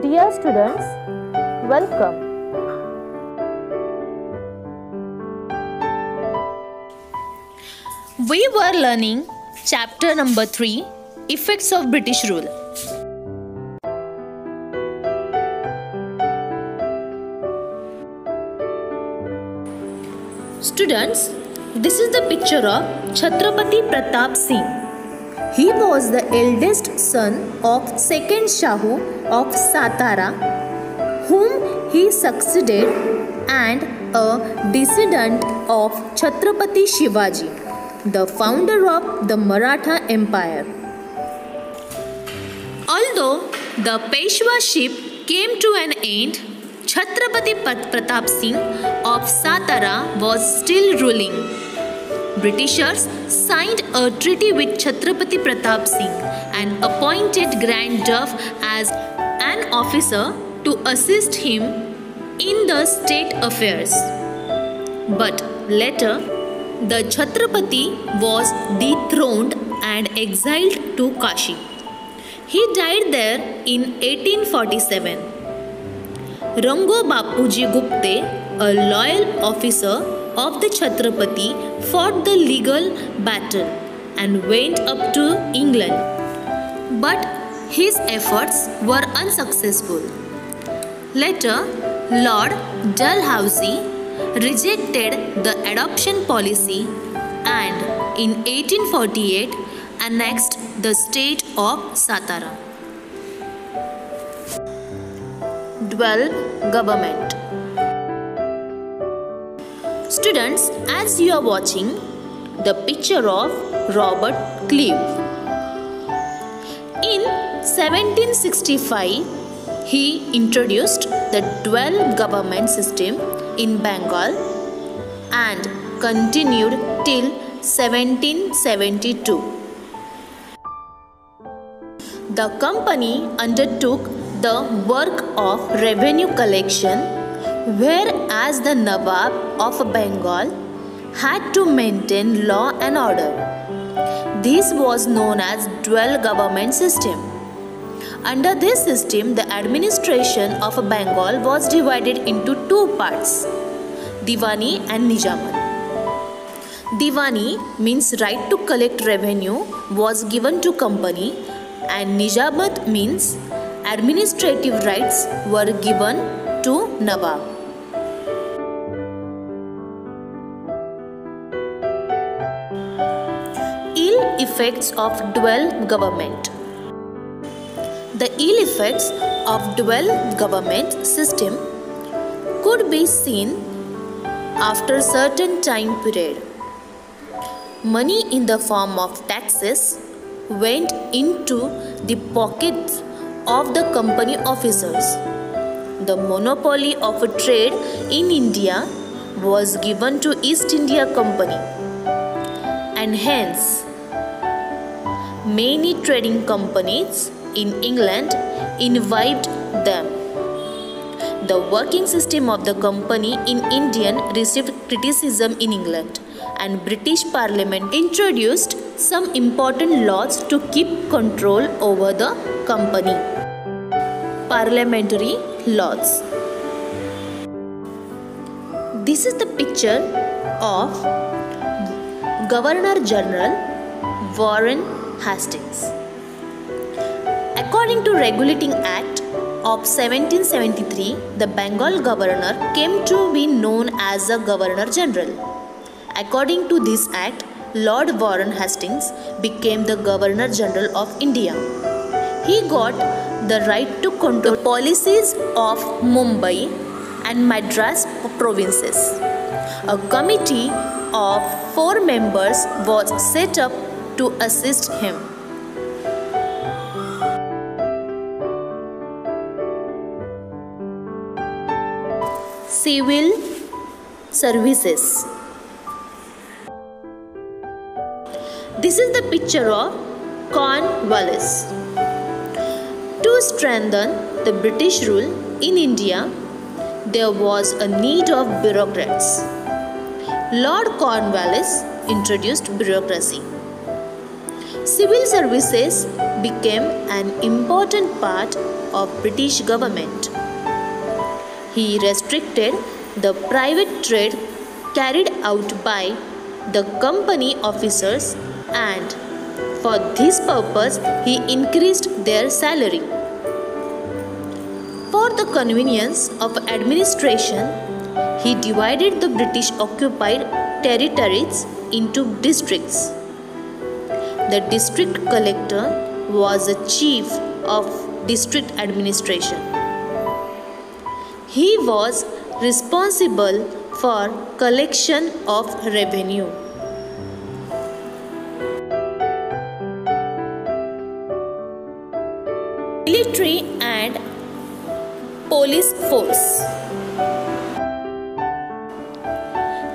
Dear students, welcome. We were learning chapter number 3, Effects of British Rule. Students, this is the picture of Chhatrapati Pratap Singh. He was the eldest son of second Shahu of Satara, whom he succeeded, and a descendant of Chhatrapati Shivaji, the founder of the Maratha Empire. Although the Peshwaship came to an end, Chhatrapati Pratap Singh of Satara was still ruling. Britishers signed a treaty with Chhatrapati Pratap Singh and appointed Grand Duff as an officer to assist him in the state affairs. But later, the Chhatrapati was dethroned and exiled to Kashi. He died there in 1847. Rango Bapuji Gupte, a loyal officer of the Chhatrapati, fought the legal battle and went up to England. But his efforts were unsuccessful. Later, Lord Dalhousie rejected the adoption policy and in 1848 annexed the state of Satara. 12. Government. Students, as you are watching the picture of Robert Clive. In 1765, he introduced the 12 government system in Bengal and continued till 1772. The company undertook the work of revenue collection, whereas the Nawab of Bengal had to maintain law and order. This was known as dual government system. Under this system, the administration of Bengal was divided into two parts, Diwani and Nijamat. Diwani means right to collect revenue was given to company, and Nijamat means administrative rights were given to Nawab. Ill effects of dual government. The ill effects of dual government system could be seen after certain time period. Money in the form of taxes went into the pockets of the company officers. The monopoly of trade in India was given to East India Company, and hence many trading companies in England imbibed them. The working system of the company in India received criticism in England, and British Parliament introduced some important laws to keep control over the company. Parliamentary laws. This is the picture of Governor General Warren Hastings. According to Regulating Act of 1773, the Bengal governor came to be known as a Governor General. According to this act, Lord Warren Hastings became the Governor General of India. He got the right to control policies of Mumbai and Madras provinces. A committee of 4 members was set up to assist him. Civil services. This is the picture of Cornwallis. To strengthen the British rule in India, there was a need of bureaucrats. Lord Cornwallis introduced bureaucracy. Civil services became an important part of British government. He restricted the private trade carried out by the company officers, and for this purpose he increased their salary. For the convenience of administration, he divided the British occupied territories into districts. The district collector was the chief of district administration. He was responsible for collection of revenue. Military and police force.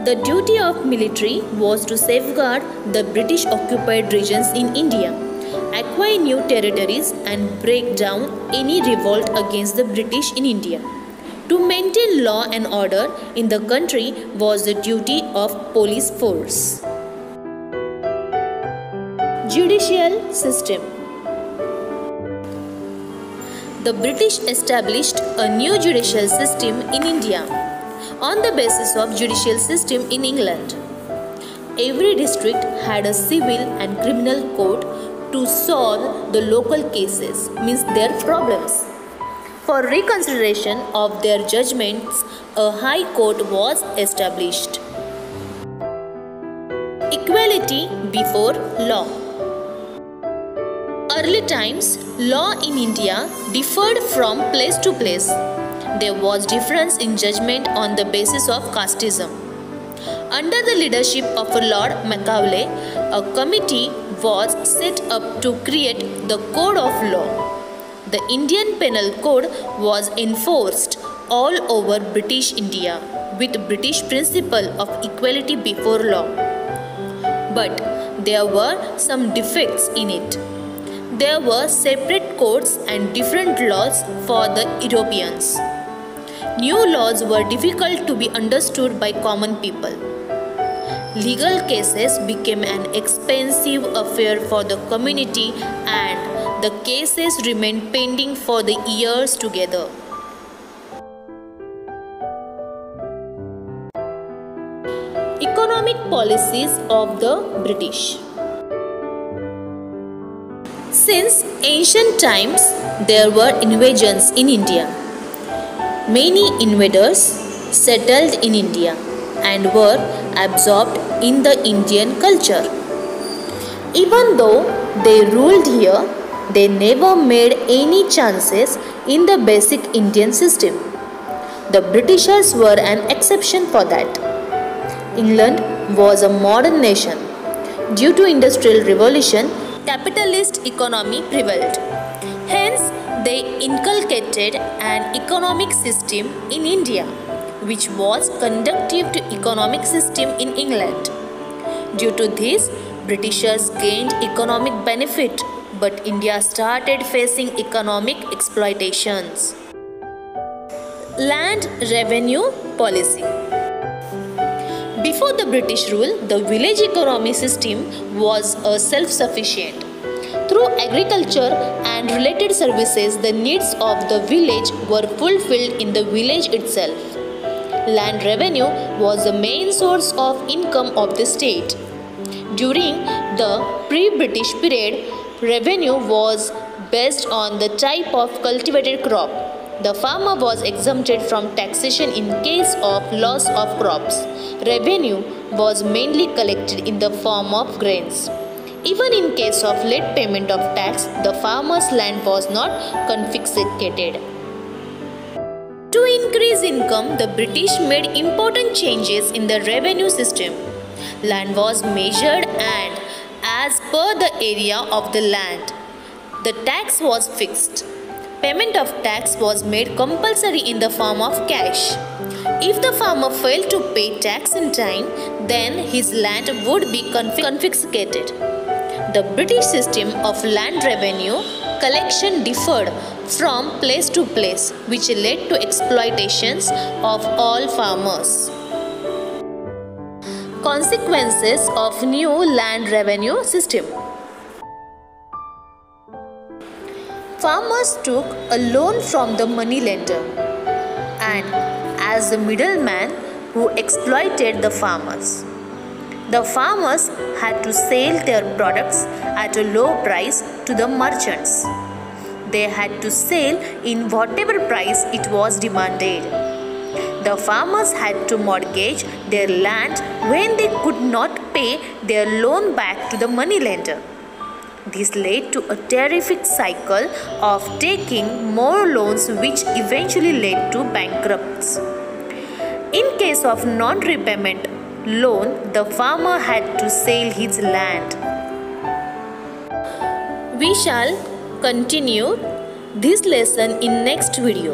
The duty of military was to safeguard the British occupied regions in India, acquire new territories and break down any revolt against the British in India. To maintain law and order in the country was the duty of police force. Judicial system. The British established a new judicial system in India on the basis of judicial system in England. Every district had a civil and criminal court to solve the local cases, means their problems. For reconsideration of their judgments, a high court was established. Equality before law. Early times, law in India differed from place to place. There was difference in judgment on the basis of casteism. Under the leadership of Lord Macaulay, a committee was set up to create the Code of Law. The Indian Penal Code was enforced all over British India with British principle of equality before law. But there were some defects in it. There were separate courts and different laws for the Europeans. New laws were difficult to be understood by common people. Legal cases became an expensive affair for the community, and the cases remained pending for the years together. Economic policies of the British. Since ancient times, there were invasions in India. Many invaders settled in India and were absorbed in the Indian culture. Even though they ruled here, they never made any chances in the basic Indian system. The Britishers were an exception for that. England was a modern nation. Due to Industrial Revolution, capitalist economy prevailed. Hence, they inculcated an economic system in India, which was conducive to economic system in England. Due to this, Britishers gained economic benefit, but India started facing economic exploitations. Land revenue policy. Before the British rule, the village economy system was self-sufficient. Through agriculture and related services, the needs of the village were fulfilled in the village itself. Land revenue was the main source of income of the state. During the pre-British period, revenue was based on the type of cultivated crop. The farmer was exempted from taxation in case of loss of crops. Revenue was mainly collected in the form of grains. Even in case of late payment of tax, the farmer's land was not confiscated. To increase income, the British made important changes in the revenue system. Land was measured and, as per the area of the land, the tax was fixed. Payment of tax was made compulsory in the form of cash. If the farmer failed to pay tax in time, then his land would be confiscated. The British system of land revenue collection differed from place to place, which led to exploitations of all farmers. Consequences of new land revenue system. Farmers took a loan from the moneylender, and as the middleman who exploited the farmers. The farmers had to sell their products at a low price to the merchants. They had to sell in whatever price it was demanded. The farmers had to mortgage their land when they could not pay their loan back to the moneylender. This led to a terrific cycle of taking more loans, which eventually led to bankruptcy. In case of non-repayment loan, the farmer had to sell his land. We shall continue this lesson in next video.